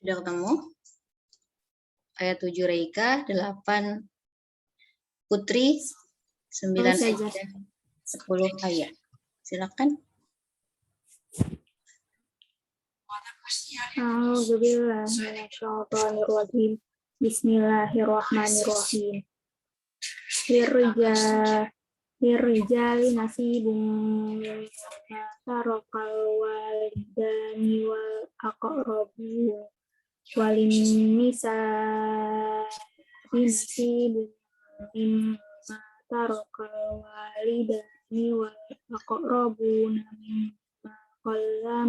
Sudah ketemu? Ayat 7 Reika, 8 Putri, 9 Aisyah, 10 Ayah. Silakan. A'udzubillahiminasyaitonirrajim. Bismillahirrahmanirrahim. Lirrijali nasibum mimma tarakal walidani wal aqrabu walin nisa'i nasibum mimma tarakal walidani wal aqrabuna mimma qalla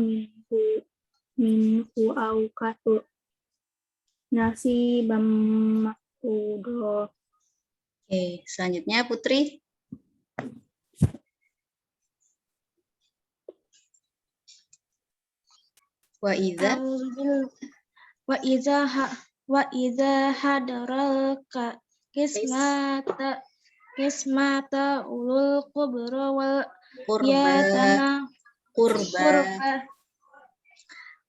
minhu aw kathur nasibam mafruḍa. Oke, selanjutnya Putri. Wa idza hadaral kismata ulul qurba wal yatama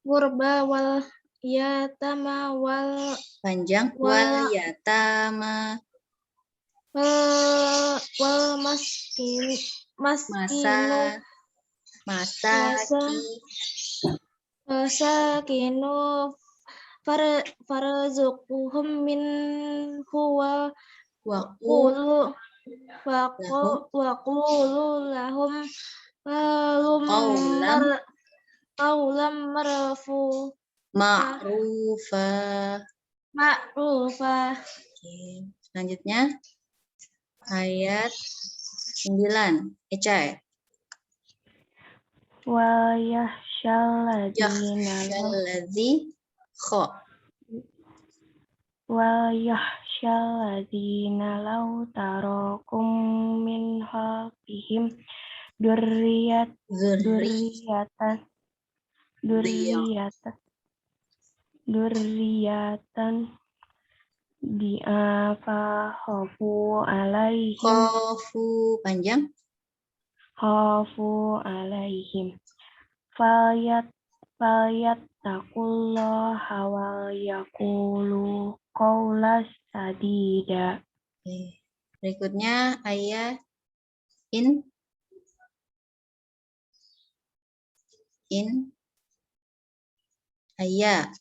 qurba wal yatama wal panjang wal yatama wal masakinu farzuquhum minhu wa qulu lahum qawlan ma'rufa. Oke, selanjutnya ayat 9 Ecai. Wa yahsyalladzi law tarakum min khalfihim dzurriyyatan khafu alaihim falyattaqullaha wa yaqulu qawlan sadida. Berikutnya ayat ayat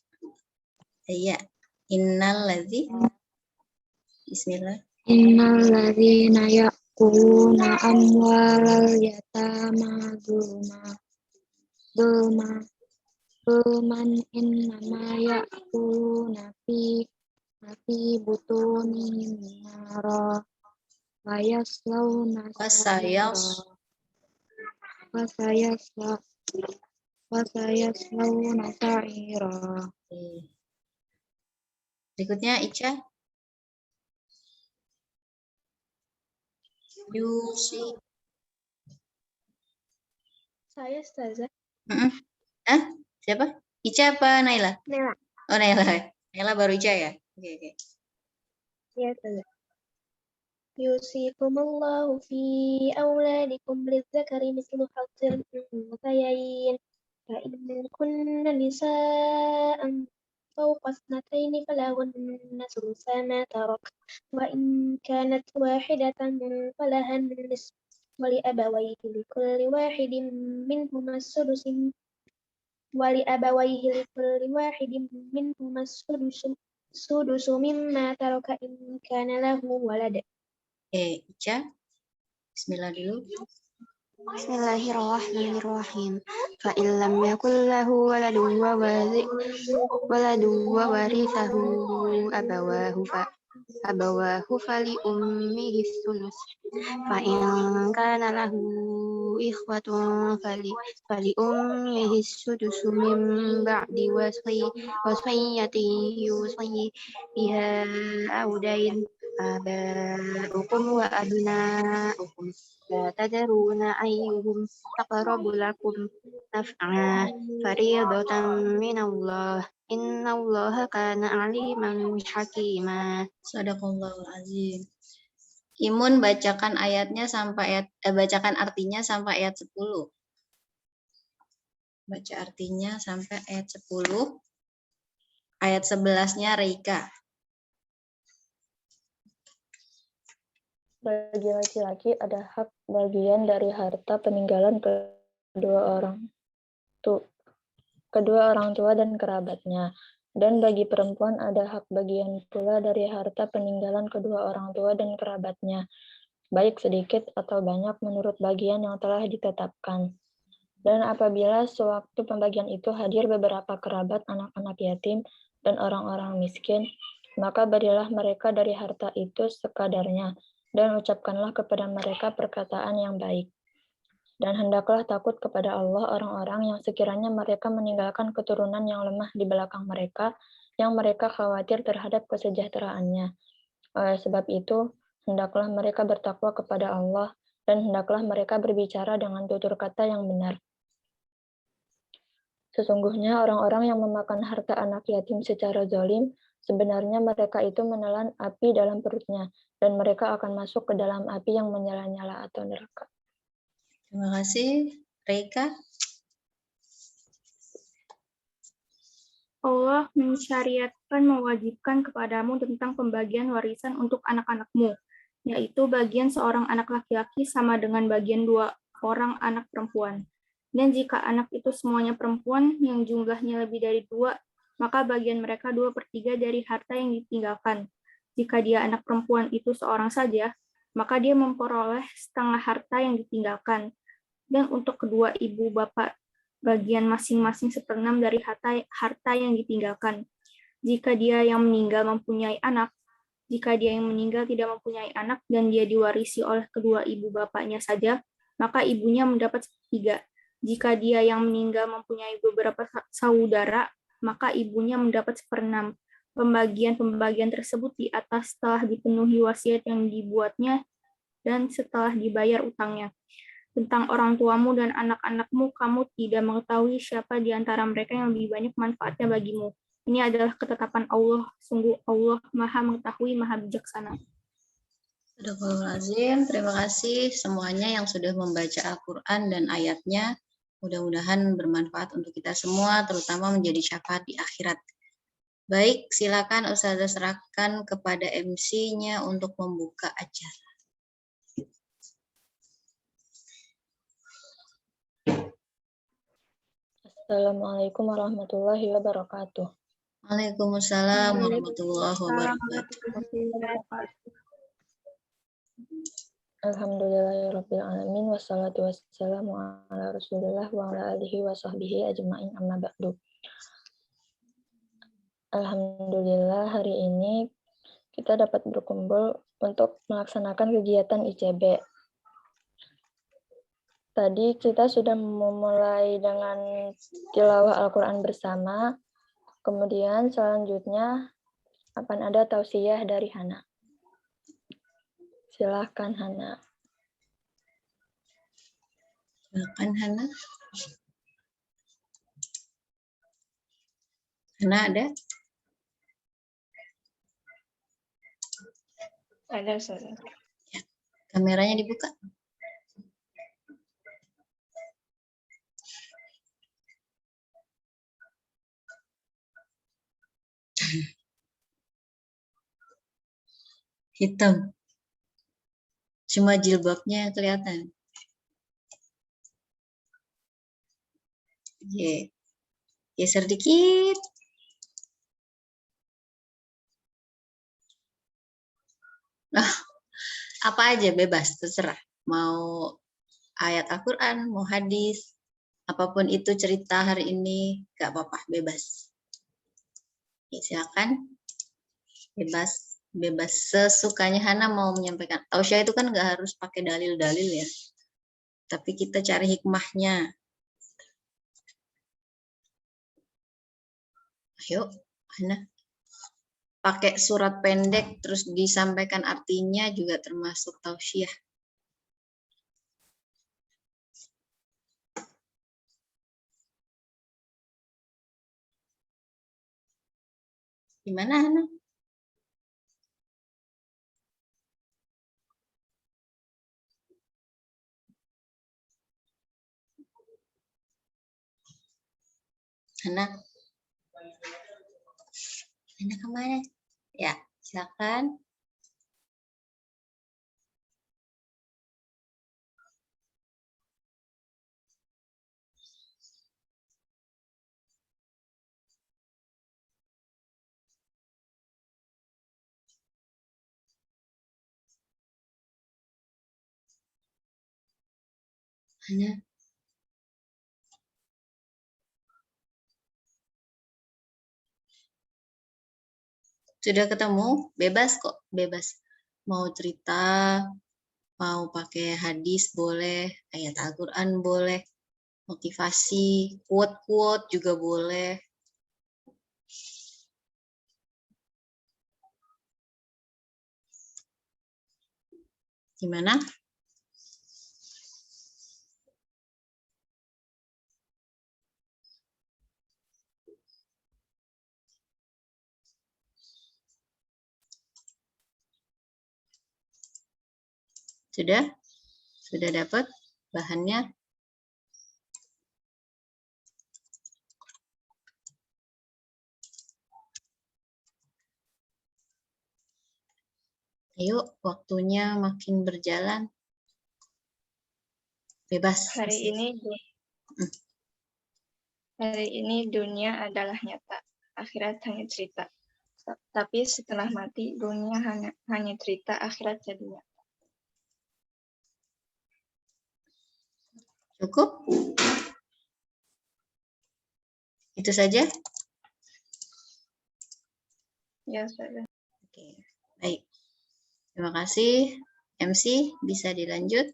Bismillah. Innalladzina ya'kuluna amwalal yatama zulman innama ya'kuluna fi butunihim nara wa yaslawna sa'ira. Berikutnya Ica. Yusi. Saya Ustazah. Siapa? Ica apa Naila? Naila. Oh Naila. Naila baru Ica ya? Oke. Ya Ustazah. Yusikumullahu fi auladikum lidzakari mislu hadzil unthayayn fa in kunna nisaan fawqa ithnatayni falahunna thulutha ma tarak wa in kanat wahidatan falaha nisfu wa li abawayhi likulli wahidin minhuma sudusu mimma taraka in kana lahu walad. Ica. Bismillah dulu. Bismillahirrahmanirrahim. Fa illam yakul lahu waladun wa warithahu abawahu fali ummihi sulus. Fa in kana lahu ikhwatun fali ummihi sudusu min ba'di wasiyyatin yusi biha audain aba'ukum wa abna'ukum la tadruna ayyuhum aqrabu lakum naf'a fariidatan minallah innallaha kana aliman hakima. Shadaqallahul azim. Imun bacakan ayatnya sampai bacakan artinya sampai ayat 10. Baca artinya sampai ayat 10. ayat 11-nya Reika. Bagi laki-laki ada hak bagian dari harta peninggalan kedua orang tua dan kerabatnya. Dan bagi perempuan ada hak bagian pula dari harta peninggalan kedua orang tua dan kerabatnya, baik sedikit atau banyak menurut bagian yang telah ditetapkan. Dan apabila sewaktu pembagian itu hadir beberapa kerabat anak-anak yatim dan orang-orang miskin, maka berilah mereka dari harta itu sekadarnya, dan ucapkanlah kepada mereka perkataan yang baik. Dan hendaklah takut kepada Allah orang-orang yang sekiranya mereka meninggalkan keturunan yang lemah di belakang mereka, yang mereka khawatir terhadap kesejahteraannya. Oleh sebab itu, hendaklah mereka bertakwa kepada Allah, dan hendaklah mereka berbicara dengan tutur kata yang benar. Sesungguhnya orang-orang yang memakan harta anak yatim secara zalim, sebenarnya mereka itu menelan api dalam perutnya, dan mereka akan masuk ke dalam api yang menyala-nyala atau neraka. Terima kasih, Reika. Allah mensyariatkan mewajibkan kepadamu tentang pembagian warisan untuk anak-anakmu, yaitu bagian seorang anak laki-laki sama dengan bagian 2 orang anak perempuan. Dan jika anak itu semuanya perempuan yang jumlahnya lebih dari 2, maka bagian mereka 2/3 dari harta yang ditinggalkan. Jika dia anak perempuan itu seorang saja, maka dia memperoleh setengah harta yang ditinggalkan. Dan untuk kedua ibu bapak, bagian masing-masing 1/6 dari harta yang ditinggalkan. Jika dia yang meninggal mempunyai anak, jika dia yang meninggal tidak mempunyai anak dan dia diwarisi oleh kedua ibu bapaknya saja, maka ibunya mendapat 1/3. Jika dia yang meninggal mempunyai beberapa saudara, maka ibunya mendapat 1/6. Pembagian-pembagian tersebut di atas setelah dipenuhi wasiat yang dibuatnya dan setelah dibayar utangnya. Tentang orang tuamu dan anak-anakmu, kamu tidak mengetahui siapa di antara mereka yang lebih banyak manfaatnya bagimu. Ini adalah ketetapan Allah. Sungguh Allah Maha Mengetahui, Maha Bijaksana. Astagfirullahaladzim. Terima kasih semuanya yang sudah membaca Al-Quran dan ayatnya. Mudah-mudahan bermanfaat untuk kita semua, terutama menjadi syafaat di akhirat. Baik, silakan Ustazah serahkan kepada MC-nya untuk membuka acara. Assalamualaikum warahmatullahi wabarakatuh. Waalaikumsalam warahmatullahi wabarakatuh. Alhamdulillahirabbil alamin wassalatu wassalamu ala Rasulillah wa ala alihi wa sahbihi ajmain amma ba'du. Alhamdulillah hari ini kita dapat berkumpul untuk melaksanakan kegiatan ICB. Tadi kita sudah memulai dengan tilawah Al-Quran bersama, kemudian selanjutnya akan ada tausiah dari Hana. Silahkan Hana. Silakan Hana. Hana ada? Ada, Ustazah. Ya. Kameranya dibuka. Hitam. Cuma jilbabnya kelihatan. Oke. Geser dikit. Nah, apa aja bebas, terserah. Mau ayat Al-Quran, mau hadis, apapun itu cerita hari ini, gak apa-apa, bebas. Oke, silakan. Bebas sesukanya Hana mau menyampaikan. Tausiah itu kan gak harus pakai dalil-dalil ya. Tapi kita cari hikmahnya. Ayo, Hana. Pakai surat pendek terus disampaikan artinya juga termasuk tausiah. Gimana Hana? Hana? Hana kemana? Ya, silakan. Hana. Sudah ketemu? Bebas kok, bebas. Mau cerita, mau pakai hadis boleh, ayat Al-Quran boleh, motivasi, quote-quote juga boleh. Gimana? Sudah? Sudah dapat bahannya? Ayo, waktunya makin berjalan. Bebas. Hari ini dunia adalah nyata, akhirat hanya cerita. Tapi setelah mati, dunia hanya cerita, akhirat jadi nyata. Cukup? Itu saja? Ya, Ustazah. Oke, baik. Terima kasih. MC, bisa dilanjut?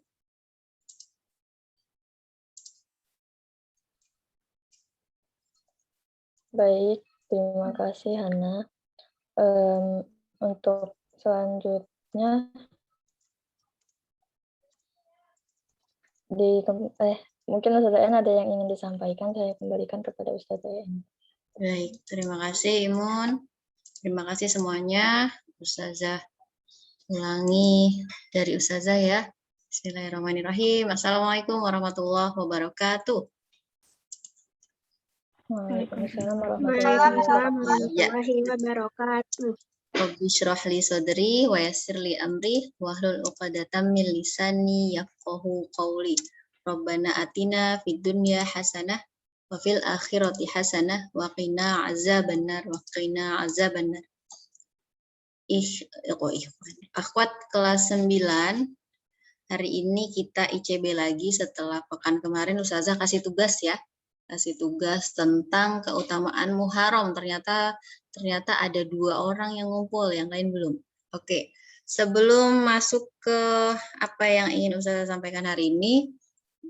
Baik, terima kasih Hana. Untuk selanjutnya mungkin Ustazah En ada yang ingin disampaikan, saya kembalikan kepada Ustazah En. Baik, terima kasih Imun. Terima kasih semuanya. Ustazah ulangi dari Ustazah ya. Bismillahirrahmanirrahim. Assalamualaikum warahmatullahi wabarakatuh. Waalaikumsalam warahmatullahi wabarakatuh. Rabbi shrah li sadri wa yassir li amri wahlul 'uqdatam min lisani yafqahu qawli. Rabbana atina fid dunya hasanah wa fil akhirati hasanah wa qina azabannar wa qina azabannar. Akhwat kelas 9, hari ini kita ICB lagi setelah pekan kemarin Ustazah kasih tugas ya. Kasih tugas tentang keutamaan Muharram. Ternyata ada 2 orang yang ngumpul, yang lain belum. Oke, sebelum masuk ke apa yang ingin Ustazah sampaikan hari ini,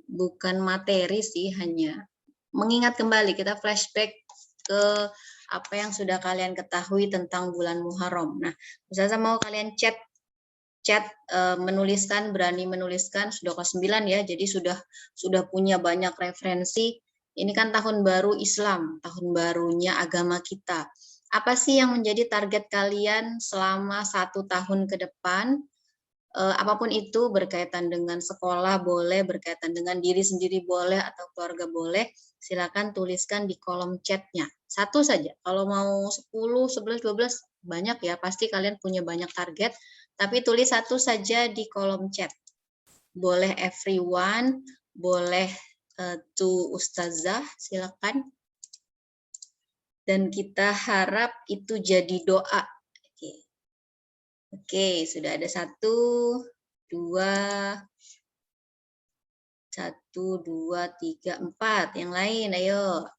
bukan materi sih, hanya mengingat kembali, kita flashback ke apa yang sudah kalian ketahui tentang bulan Muharram. Nah, Ustazah mau kalian chat menuliskan, berani menuliskan, sudah kelas 9 ya, jadi sudah punya banyak referensi. Ini kan tahun baru Islam, tahun barunya agama kita. Apa sih yang menjadi target kalian selama 1 tahun ke depan? Apapun itu, berkaitan dengan sekolah boleh, berkaitan dengan diri sendiri boleh, atau keluarga boleh, silakan tuliskan di kolom chatnya. 1 saja, kalau mau 10, 11, 12, banyak ya, pasti kalian punya banyak target, tapi tulis 1 saja di kolom chat. Boleh everyone, boleh to Ustazah, silakan. Dan kita harap itu jadi doa. Oke, sudah ada 1, 2, 3, 4. Yang lain, ayo.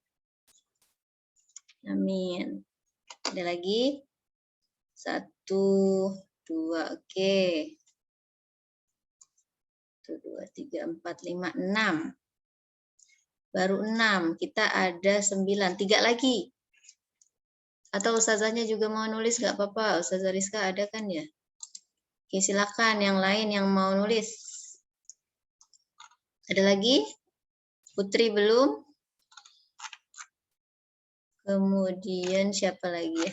Amin. Ada lagi? 1, 2, oke. 1, 2, 3, 4, 5, 6. Baru 6, kita ada 9, 3 lagi. Atau Ustazahnya juga mau nulis, nggak apa-apa. Ustazah Rizka ada kan ya? Oke, silakan yang lain yang mau nulis. Ada lagi? Putri belum? Kemudian siapa lagi ya?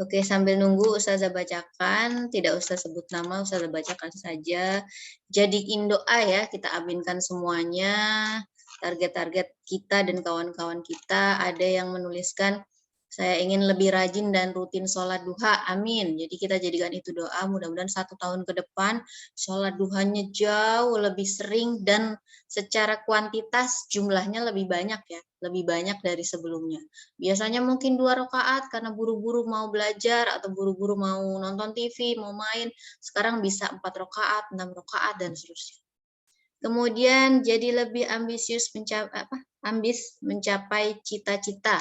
Oke, sambil nunggu Ustazah bacakan, tidak usah sebut nama, Ustazah bacakan saja. Jadiin doa ya, kita aminkan semuanya. Target-target kita dan kawan-kawan kita, ada yang menuliskan Saya ingin lebih rajin dan rutin sholat duha, amin. Jadi kita jadikan itu doa, mudah-mudahan 1 tahun ke depan sholat duhanya jauh lebih sering dan secara kuantitas jumlahnya lebih banyak ya, lebih banyak dari sebelumnya. Biasanya mungkin 2 rakaat karena buru-buru mau belajar atau buru-buru mau nonton TV, mau main, sekarang bisa 4 rakaat, 6 rakaat dan seterusnya. Kemudian jadi lebih ambisius mencapai cita-cita.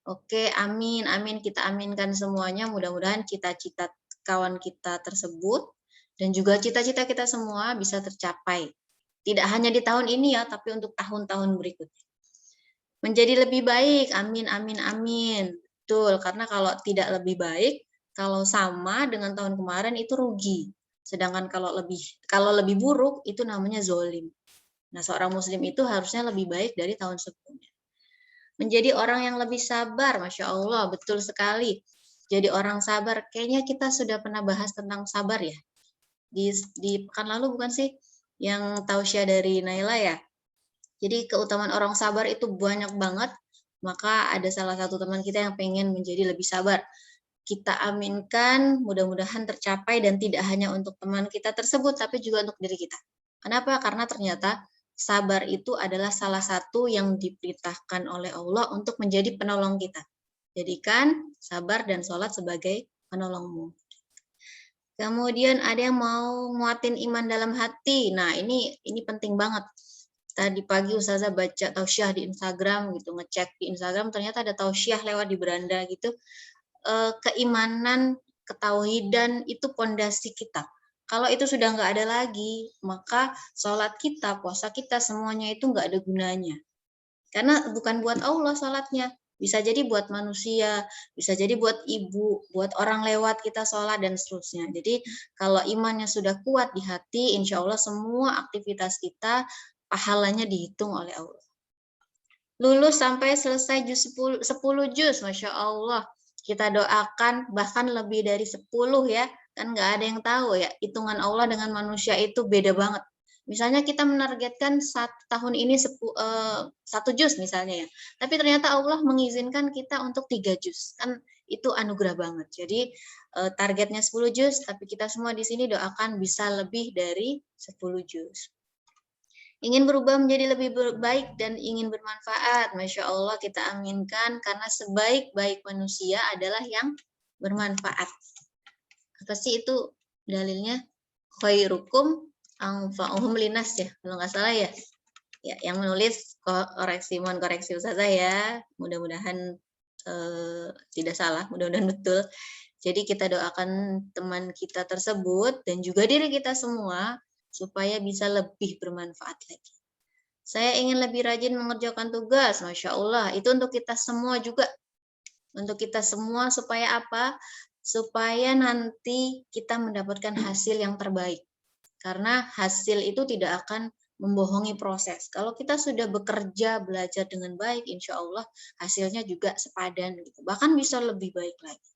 Oke, amin, amin. Kita aminkan semuanya. Mudah-mudahan cita-cita kawan kita tersebut dan juga cita-cita kita semua bisa tercapai. Tidak hanya di tahun ini ya, tapi untuk tahun-tahun berikutnya. Menjadi lebih baik, amin, amin, amin. Betul, karena kalau tidak lebih baik, kalau sama dengan tahun kemarin itu rugi. Sedangkan kalau lebih buruk itu namanya zolim. Nah, seorang muslim itu harusnya lebih baik dari tahun sebelumnya. Menjadi orang yang lebih sabar, Masya Allah, betul sekali. Jadi orang sabar, kayaknya kita sudah pernah bahas tentang sabar ya. Di pekan lalu bukan sih? Yang tausiah dari Naila ya. Jadi keutamaan orang sabar itu banyak banget, maka ada salah satu teman kita yang pengen menjadi lebih sabar. Kita aminkan, mudah-mudahan tercapai dan tidak hanya untuk teman kita tersebut, tapi juga untuk diri kita. Kenapa? Karena ternyata sabar itu adalah salah satu yang diperintahkan oleh Allah untuk menjadi penolong kita. Jadikan sabar dan sholat sebagai penolongmu. Kemudian ada yang mau nguatin iman dalam hati. Nah, ini penting banget. Tadi pagi Ustazah baca tausiah di Instagram gitu, ngecek di Instagram ternyata ada tausiah lewat di beranda gitu. Keimanan, ketauhidan itu pondasi kita. Kalau itu sudah nggak ada lagi, maka sholat kita, puasa kita, semuanya itu nggak ada gunanya. Karena bukan buat Allah sholatnya. Bisa jadi buat manusia, bisa jadi buat ibu, buat orang lewat kita sholat, dan seterusnya. Jadi kalau imannya sudah kuat di hati, insya Allah semua aktivitas kita, pahalanya dihitung oleh Allah. Lulus sampai selesai 10 juz, Masya Allah. Kita doakan bahkan lebih dari 10 ya. Kan nggak ada yang tahu ya, hitungan Allah dengan manusia itu beda banget. Misalnya kita menargetkan tahun ini 1 juz misalnya ya, tapi ternyata Allah mengizinkan kita untuk 3 juz, kan itu anugerah banget. Jadi targetnya 10 juz, tapi kita semua di sini doakan bisa lebih dari 10 juz. Ingin berubah menjadi lebih baik dan ingin bermanfaat, Masya Allah kita aminkan, karena sebaik-baik manusia adalah yang bermanfaat. Apa sih itu dalilnya? Khairukum anfa'uhum linas ya, kalau nggak salah ya. Ya, yang menulis mohon koreksi Ustazah ya. Mudah-mudahan tidak salah, mudah-mudahan betul. Jadi kita doakan teman kita tersebut dan juga diri kita semua supaya bisa lebih bermanfaat lagi. Saya ingin lebih rajin mengerjakan tugas, Masya Allah. Itu untuk kita semua juga. Untuk kita semua supaya apa? Supaya nanti kita mendapatkan hasil yang terbaik. Karena hasil itu tidak akan membohongi proses. Kalau kita sudah bekerja, belajar dengan baik, insya Allah hasilnya juga sepadan. Gitu. Bahkan bisa lebih baik lagi.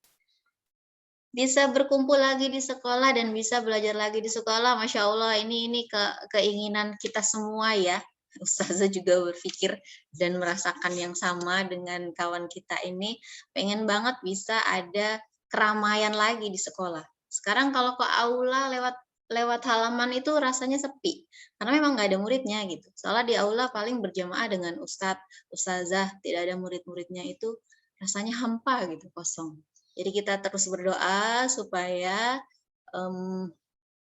Bisa berkumpul lagi di sekolah dan bisa belajar lagi di sekolah, Masya Allah. Ini keinginan kita semua ya. Ustazah juga berpikir dan merasakan yang sama dengan kawan kita ini. Pengen banget bisa ada keramaian lagi di sekolah. Sekarang kalau ke aula lewat halaman itu rasanya sepi. Karena memang nggak ada muridnya gitu. Soalnya di aula paling berjamaah dengan ustadz, ustazah, tidak ada murid-muridnya itu rasanya hampa gitu, kosong. Jadi kita terus berdoa supaya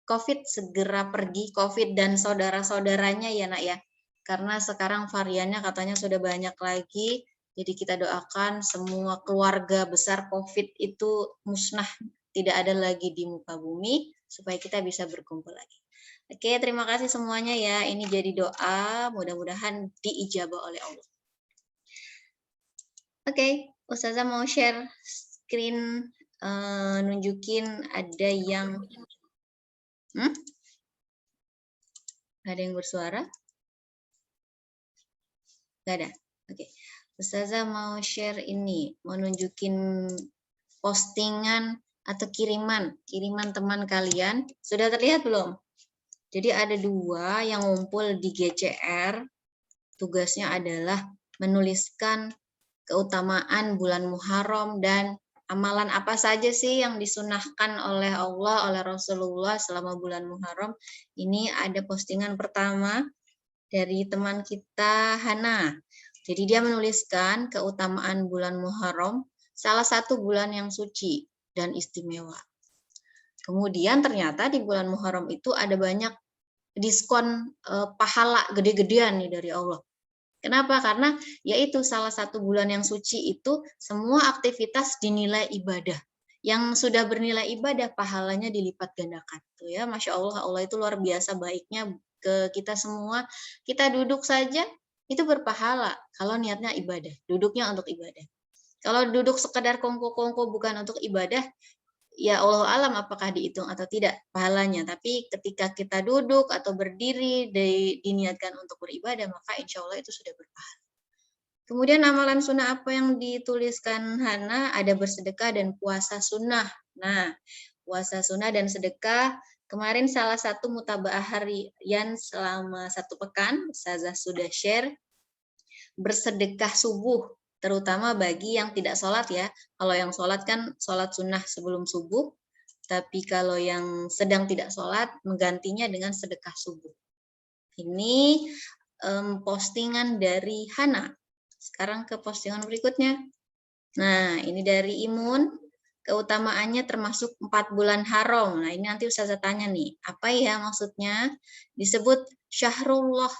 COVID segera pergi, COVID dan saudara-saudaranya ya nak ya. Karena sekarang variannya katanya sudah banyak lagi, jadi kita doakan semua keluarga besar COVID itu musnah, tidak ada lagi di muka bumi, supaya kita bisa berkumpul lagi. Oke, terima kasih semuanya ya, ini jadi doa, mudah-mudahan diijabah oleh Allah. Oke, Ustazah mau share screen, nunjukin ada yang... Ada yang bersuara? Gak ada? Oke. Ustazah mau share ini, mau nunjukin postingan atau kiriman teman kalian. Sudah terlihat belum? Jadi ada 2 yang ngumpul di GCR. Tugasnya adalah menuliskan keutamaan bulan Muharram, dan amalan apa saja sih yang disunahkan oleh Allah, oleh Rasulullah selama bulan Muharram. Ini ada postingan pertama dari teman kita Hana. Jadi dia menuliskan keutamaan bulan Muharram, salah satu bulan yang suci dan istimewa. Kemudian ternyata di bulan Muharram itu ada banyak diskon pahala gede-gedean nih dari Allah. Kenapa? Karena yaitu salah satu bulan yang suci itu semua aktivitas dinilai ibadah. Yang sudah bernilai ibadah pahalanya dilipat gandakan. Tuh ya, Masya Allah, Allah itu luar biasa baiknya ke kita semua. Kita duduk saja itu berpahala kalau niatnya ibadah, duduknya untuk ibadah. Kalau duduk sekedar kongko-kongko bukan untuk ibadah, ya Allah alam apakah dihitung atau tidak pahalanya. Tapi ketika kita duduk atau berdiri diniatkan untuk beribadah, maka insya Allah itu sudah berpahala. Kemudian amalan sunnah apa yang dituliskan Hana? Ada bersedekah dan puasa sunnah. Nah, puasa sunnah dan sedekah, kemarin salah satu mutabaah harian selama 1 pekan, Ustazah sudah share, bersedekah subuh, terutama bagi yang tidak sholat ya. Kalau yang sholat kan sholat sunnah sebelum subuh, tapi kalau yang sedang tidak sholat, menggantinya dengan sedekah subuh. Ini postingan dari Hana. Sekarang ke postingan berikutnya. Nah, ini dari Imun. Keutamaannya termasuk 4 bulan haram. Nah, ini nanti Ustazah tanya nih, apa ya maksudnya? Disebut Syahrullah,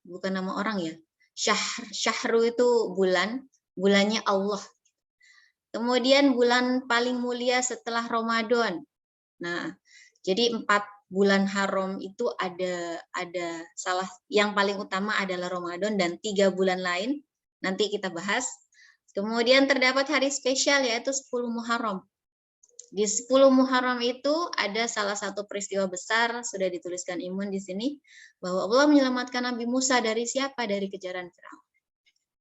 bukan nama orang ya. Syahru itu bulan, bulannya Allah. Kemudian bulan paling mulia setelah Ramadan. Nah, jadi 4 bulan haram itu ada salah yang paling utama adalah Ramadan dan 3 bulan lain. Nanti kita bahas. Kemudian terdapat hari spesial yaitu 10 Muharram. Di 10 Muharram itu ada salah satu peristiwa besar, sudah dituliskan Imun di sini, bahwa Allah menyelamatkan Nabi Musa dari siapa? Dari kejaran Firaun.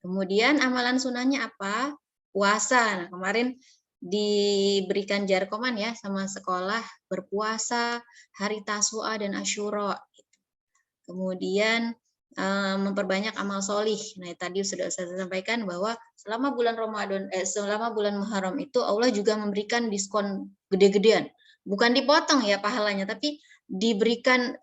Kemudian amalan sunnahnya apa? Puasa. Nah, kemarin diberikan jarkoman ya sama sekolah, berpuasa hari Tasua dan Asyura. Kemudian memperbanyak amal solih. Nah, tadi sudah saya sampaikan bahwa selama bulan Ramadan, selama bulan Muharram itu Allah juga memberikan diskon gede-gedean. Bukan dipotong ya pahalanya, tapi diberikan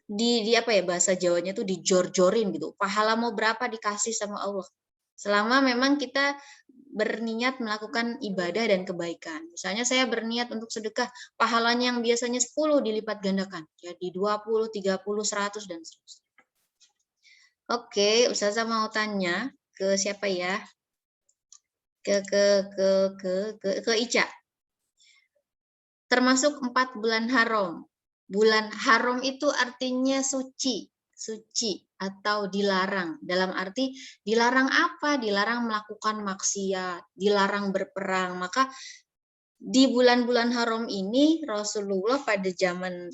di apa ya bahasa Jawanya tuh dijor-jorin gitu. Pahala mau berapa dikasih sama Allah. Selama memang kita berniat melakukan ibadah dan kebaikan. Misalnya saya berniat untuk sedekah, pahalanya yang biasanya 10 dilipat gandakan. Jadi 20, 30, 100 dan seterusnya. Oke, Ustazah mau tanya ke siapa ya? Ke Ica. Termasuk 4 bulan haram. Bulan haram itu artinya suci, atau dilarang. Dalam arti dilarang apa? Dilarang melakukan maksiat, dilarang berperang. Maka di bulan-bulan haram ini Rasulullah pada zaman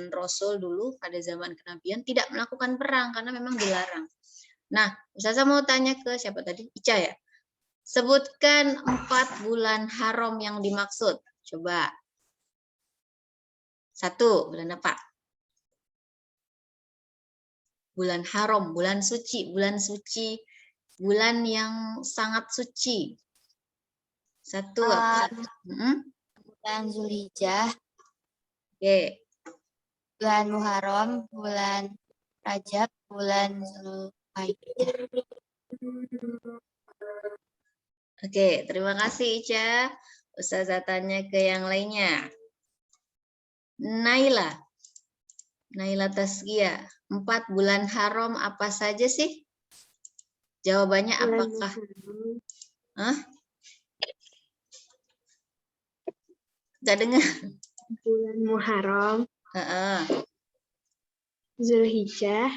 Rasul dulu, pada zaman kenabian tidak melakukan perang karena memang dilarang. Nah, Ustazah mau tanya ke siapa tadi? Ica ya. Sebutkan 4 bulan haram yang dimaksud. Coba. 1, bulan apa? Bulan haram, bulan suci, bulan yang sangat suci. 1 apa? Bulan Zulhijjah, Oke. bulan Muharram, bulan Rajab, bulan Zulhijjah. Oke, terima kasih Ica. Ustazah tanya ke yang lainnya. Naila Tazkiyah, 4 bulan haram apa saja sih? Jawabannya apakah? Hah? Gak dengar. Bulan Muharram, Zulhijjah,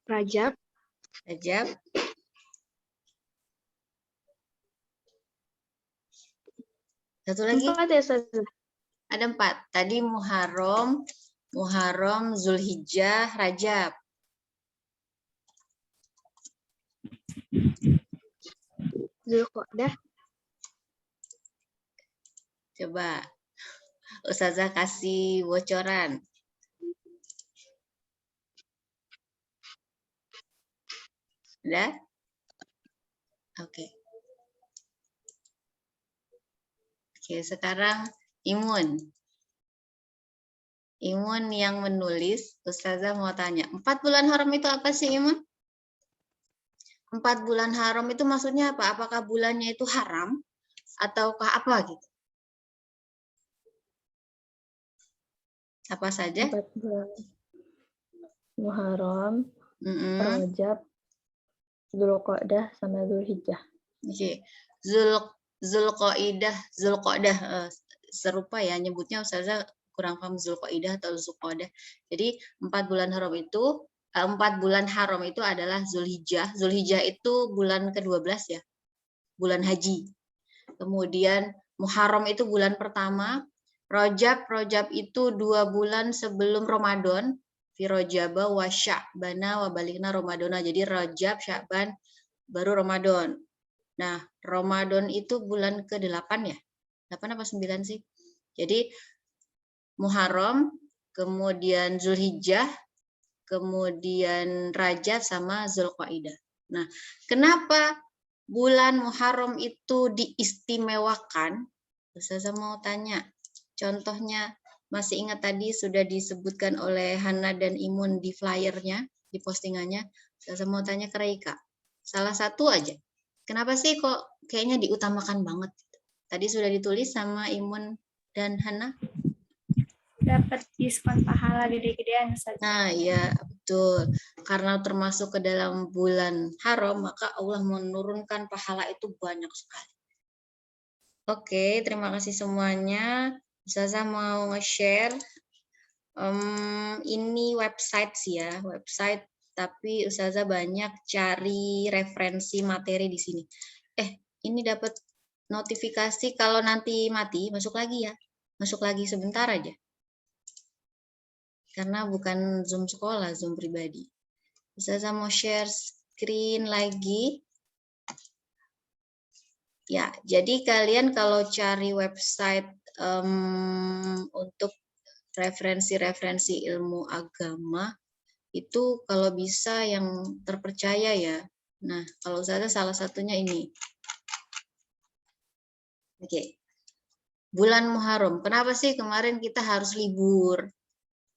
Rajab, Satu lagi? 4 ya, Ustazah? Ada 4. Tadi Muharram, Zulhijjah, Rajab. Zulqa'dah. Coba Ustazah kasih bocoran. Udah? Oke. Oke, sekarang Imun. Imun yang menulis, Ustazah mau tanya, 4 bulan haram itu apa sih, Imun? 4 bulan haram itu maksudnya apa? Apakah bulannya itu haram ataukah apa gitu? Apa saja? 4 bulan Muharram, Mm-mm. Rajab, Dzulqa'dah, sama Dzulhijjah. Oke. Zulqa'dah, serupa ya nyebutnya, Ustazah kurang paham Zulqa'dah atau Zulqa'dah. Jadi 4 bulan haram itu 4 bulan haram itu adalah Zulhijjah. Zulhijjah itu bulan ke-12 ya. Bulan haji. Kemudian Muharram itu bulan pertama. Rajab itu 2 bulan sebelum Ramadan. Fi Rajaba wa Sya'bana wa balikna Ramadana. Jadi Rajab, Sya'ban, baru Ramadan. Nah, Ramadan itu bulan ke-8 ya? 8 apa 9 sih? Jadi Muharram, kemudian Zulhijjah, kemudian Rajab sama Zulqa'dah. Nah, kenapa bulan Muharram itu diistimewakan? Ustazah mau tanya. Contohnya, masih ingat tadi sudah disebutkan oleh Hana dan Imun di flyernya, di postingannya. Ustazah mau tanya ke Reika. Salah satu aja. Kenapa sih kok kayaknya diutamakan banget? Tadi sudah ditulis sama Imun dan Hana. Dapat diskon pahala gede-gedean saja. Nah, iya betul. Karena termasuk ke dalam bulan haram, maka Allah menurunkan pahala itu banyak sekali. Oke, terima kasih semuanya. Ustazah mau nge-share. Ini website sih ya, website. Tapi Ustazah banyak cari referensi materi di sini. Ini dapat notifikasi kalau nanti mati, masuk lagi ya. Masuk lagi sebentar aja. Karena bukan Zoom sekolah, Zoom pribadi. Ustazah mau share screen lagi. Ya, jadi kalian kalau cari website untuk referensi-referensi ilmu agama, itu kalau bisa yang terpercaya ya. Nah, kalau Ustazah salah satunya ini. Oke. Bulan Muharram. Kenapa sih kemarin kita harus libur?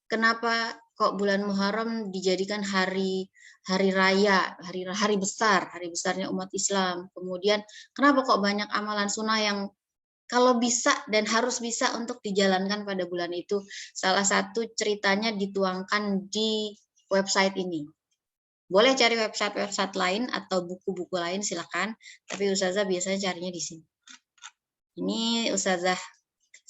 Kenapa kok bulan Muharram dijadikan hari raya, hari besar, hari besarnya umat Islam. Kemudian kenapa kok banyak amalan sunnah yang kalau bisa dan harus bisa untuk dijalankan pada bulan itu. Salah satu ceritanya dituangkan di website ini. Boleh cari website-website lain atau buku-buku lain silakan, tapi Ustazah biasanya carinya di sini. Ini Ustazah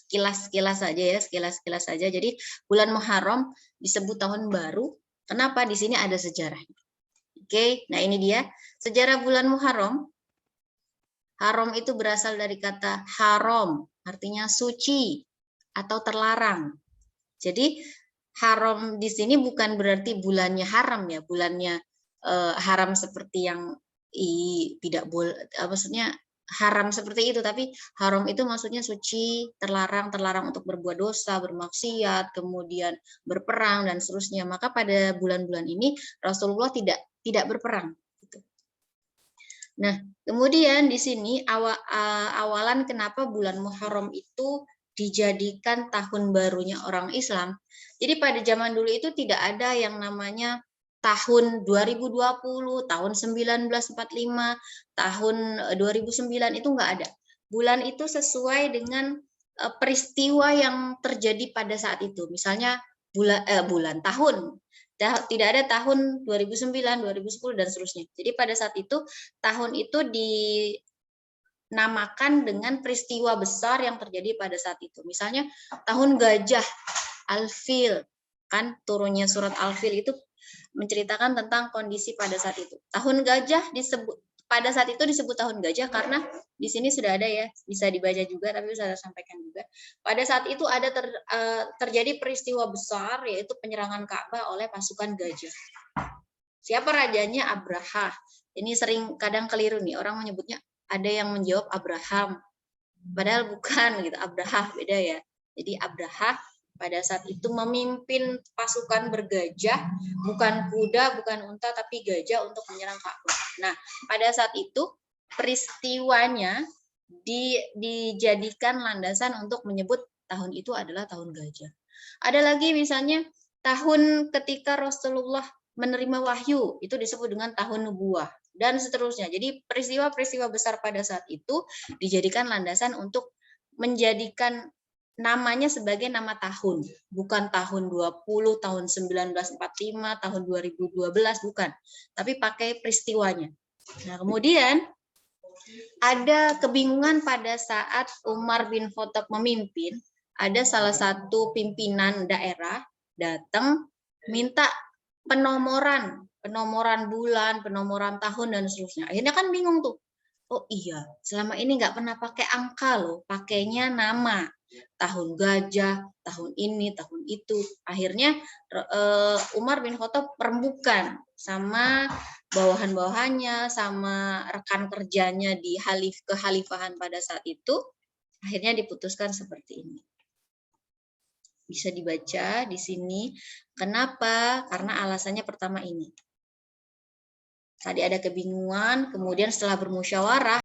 sekilas saja ya, sekilas saja. Jadi bulan Muharram disebut tahun baru. Kenapa? Di sini ada sejarahnya. Oke, nah ini dia sejarah bulan Muharram. Haram itu berasal dari kata haram, artinya suci atau terlarang. Jadi haram di sini bukan berarti bulannya haram ya, bulannya haram seperti yang tidak boleh, maksudnya haram seperti itu, tapi haram itu maksudnya suci, terlarang untuk berbuat dosa, bermaksiat, kemudian berperang dan seterusnya. Maka pada bulan-bulan ini Rasulullah tidak berperang. Nah, kemudian di sini awalan kenapa bulan Muharram itu dijadikan tahun barunya orang Islam. Jadi pada zaman dulu itu tidak ada yang namanya tahun 2020, tahun 1945, tahun 2009 itu enggak ada. Bulan itu sesuai dengan peristiwa yang terjadi pada saat itu. Misalnya tahun. Tidak ada tahun 2009, 2010 dan seterusnya. Jadi pada saat itu tahun itu dinamakan dengan peristiwa besar yang terjadi pada saat itu. Misalnya tahun gajah, Al-Fil, kan turunnya surat Al-Fil itu menceritakan tentang kondisi pada saat itu. Tahun gajah pada saat itu disebut tahun gajah karena di sini sudah ada ya, bisa dibaca juga, tapi saya sampaikan juga. Pada saat itu ada terjadi peristiwa besar, yaitu penyerangan Ka'bah oleh pasukan gajah. Siapa rajanya? Abraha. Ini sering kadang keliru nih, orang menyebutnya, ada yang menjawab Abraham, padahal bukan gitu, Abraha beda ya. Jadi Abraha pada saat itu memimpin pasukan bergajah, bukan kuda, bukan unta, tapi gajah untuk menyerang Ka'bah. Nah, pada saat itu peristiwanya dijadikan landasan untuk menyebut tahun itu adalah tahun gajah. Ada lagi misalnya tahun ketika Rasulullah menerima wahyu, itu disebut dengan tahun nubuwah, dan seterusnya. Jadi peristiwa-peristiwa besar pada saat itu dijadikan landasan untuk menjadikan namanya sebagai nama tahun, bukan tahun 20, tahun 1945, tahun 2012, bukan. Tapi pakai peristiwanya. Nah, kemudian ada kebingungan pada saat Umar bin Khattab memimpin, ada salah satu pimpinan daerah datang minta penomoran bulan, penomoran tahun, dan seterusnya. Akhirnya kan bingung tuh. Oh iya, selama ini nggak pernah pakai angka loh, pakainya nama. Tahun gajah, tahun ini, tahun itu. Akhirnya Umar bin Khattab rembukan sama bawahan-bawahannya, sama rekan kerjanya di kehalifahan pada saat itu. Akhirnya diputuskan seperti ini. Bisa dibaca di sini. Kenapa? Karena alasannya pertama ini. Tadi ada kebingungan, kemudian setelah bermusyawarah,